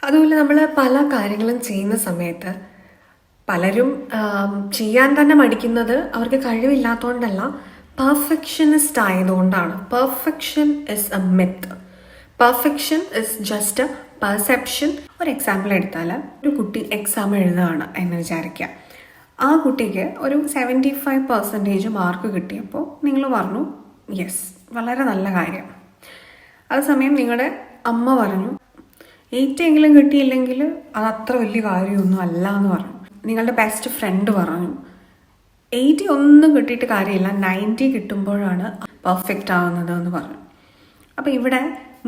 അതുപോലെ നമ്മൾ പല കാര്യങ്ങളും ചെയ്യുന്ന സമയത്ത് പലരും ചെയ്യാൻ തന്നെ മടിക്കുന്നത് അവർക്ക് കഴിവില്ലാത്തതുകൊണ്ടല്ല, പെർഫെക്ഷനിസ്റ്റ് ആയതുകൊണ്ടാണ്. Perfection is A myth. Perfection is just A perception. ഒരു എക്സാമ്പിൾ എടുത്താൽ, ഒരു കുട്ടി എക്സാം എഴുതുകയാണ് എന്ന് വിചാരിക്കുക. ആ കുട്ടിക്ക് ഒരു 75% മാർക്ക് കിട്ടിയപ്പോൾ നിങ്ങൾ പറഞ്ഞു യെസ്, വളരെ നല്ല കാര്യം. അതേസമയം നിങ്ങളുടെ അമ്മ പറഞ്ഞു 80 കിട്ടിയില്ലെങ്കിൽ അത് അത്ര വലിയ കാര്യമൊന്നും അല്ല എന്ന് പറഞ്ഞു. നിങ്ങളുടെ ബെസ്റ്റ് ഫ്രണ്ട് പറഞ്ഞു 80 ഒന്നും കിട്ടിയിട്ട് കാര്യമില്ല, 90 കിട്ടുമ്പോഴാണ് പെർഫെക്റ്റ് ആവുന്നത് എന്ന് പറഞ്ഞു. അപ്പോൾ ഇവിടെ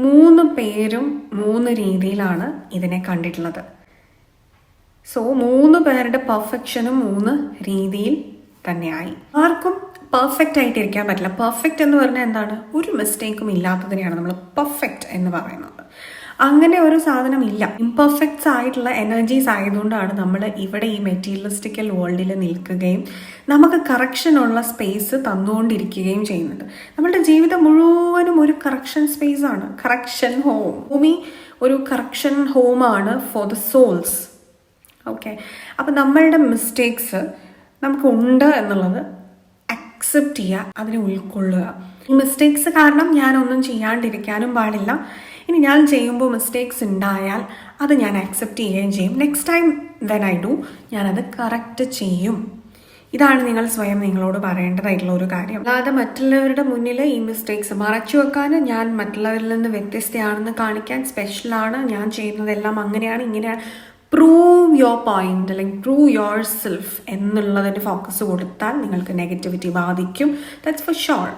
3 പേരും 3 രീതിയിലാണ് ഇതിനെ കണ്ടിട്ടുള്ളത്. സോ 3 പേരുടെ പെർഫെക്ഷനും 3 രീതിയിൽ തന്നെയായി. ആർക്കും പെർഫെക്റ്റ് ആയിട്ട് ഇരിക്കാൻ പറ്റില്ല. പെർഫെക്റ്റ് എന്ന് പറഞ്ഞാൽ എന്താണ്? ഒരു മിസ്റ്റേക്കും ഇല്ലാത്തതിനെയാണ് നമ്മൾ പെർഫെക്റ്റ് എന്ന് പറയുന്നത്. അങ്ങനെ ഒരു സാധനം ഇല്ല. ഇംപെർഫെക്റ്റ്സ് ആയിട്ടുള്ള എനർജീസ് ആയതുകൊണ്ടാണ് നമ്മൾ ഇവിടെ ഈ മെറ്റീരിയലിസ്റ്റിക്കൽ വേൾഡിൽ നിൽക്കുകയും നമുക്ക് കറക്ഷനുള്ള സ്പേസ് തന്നുകൊണ്ടിരിക്കുകയും ചെയ്യുന്നത്. നമ്മളുടെ ജീവിതം മുഴുവനും ഒരു കറക്ഷൻ സ്പേസ് ആണ്. Correction home. ഭൂമി ഒരു കറക്ഷൻ ഹോമാണ് ഫോർ ദ സോൾസ്. ഓക്കെ, അപ്പം നമ്മളുടെ മിസ്റ്റേക്സ് നമുക്ക് ഉണ്ട് എന്നുള്ളത് അക്സെപ്റ്റ് ചെയ്യുക, അതിനെ ഉൾക്കൊള്ളുക. ഈ മിസ്റ്റേക്സ് കാരണം ഞാനൊന്നും ചെയ്യാണ്ടിരിക്കാനും പാടില്ല. ഇനി ഞാൻ ചെയ്യുമ്പോൾ മിസ്റ്റേക്സ് ഉണ്ടായാൽ അത് ഞാൻ അക്സെപ്റ്റ് ചെയ്യുകയും ചെയ്യും. Next time when I do, ഞാനത് കറക്റ്റ് ചെയ്യും. ഇതാണ് നിങ്ങൾ സ്വയം നിങ്ങളോട് പറയേണ്ടതായിട്ടുള്ള ഒരു കാര്യം. അല്ലാതെ മറ്റുള്ളവരുടെ മുന്നിൽ ഈ മിസ്റ്റേക്സ് മറച്ചു വെക്കാൻ, ഞാൻ മറ്റുള്ളവരിൽ നിന്ന് വ്യത്യസ്തയാണെന്ന് കാണിക്കാൻ, സ്പെഷ്യലാണ്, ഞാൻ ചെയ്യുന്നതെല്ലാം അങ്ങനെയാണ് ഇങ്ങനെയാണ്, പ്രൂവ് യുവർ പോയിന്റ് അല്ലെങ്കിൽ പ്രൂവ് യുവർ സെൽഫ് എന്നുള്ളതിന് ഫോക്കസ് കൊടുത്താൽ നിങ്ങൾക്ക് നെഗറ്റിവിറ്റി ബാധിക്കും. That's for sure.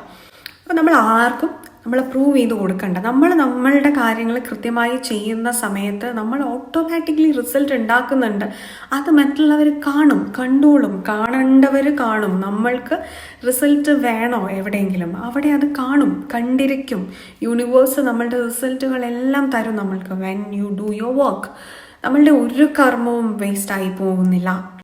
അപ്പോൾ നമ്മൾ ആർക്കും നമ്മൾ പ്രൂവ് ചെയ്ത് കൊടുക്കണ്ട. നമ്മളുടെ കാര്യങ്ങൾ കൃത്യമായി ചെയ്യുന്ന സമയത്ത് നമ്മൾ ഓട്ടോമാറ്റിക്കലി റിസൾട്ട് ഉണ്ടാക്കുന്നുണ്ട്. അത് മറ്റുള്ളവർ കാണും, കണ്ടോളും, കാണേണ്ടവർ കാണും. നമ്മൾക്ക് റിസൾട്ട് വേണോ എവിടെയെങ്കിലും, അവിടെ അത് കാണും, കണ്ടിരിക്കും. യൂണിവേഴ്സ് നമ്മളുടെ റിസൾട്ടുകളെല്ലാം തരും നമ്മൾക്ക് when you do your work. നമ്മളുടെ ഒരു കർമ്മവും വേസ്റ്റ് ആയി പോകുന്നില്ല.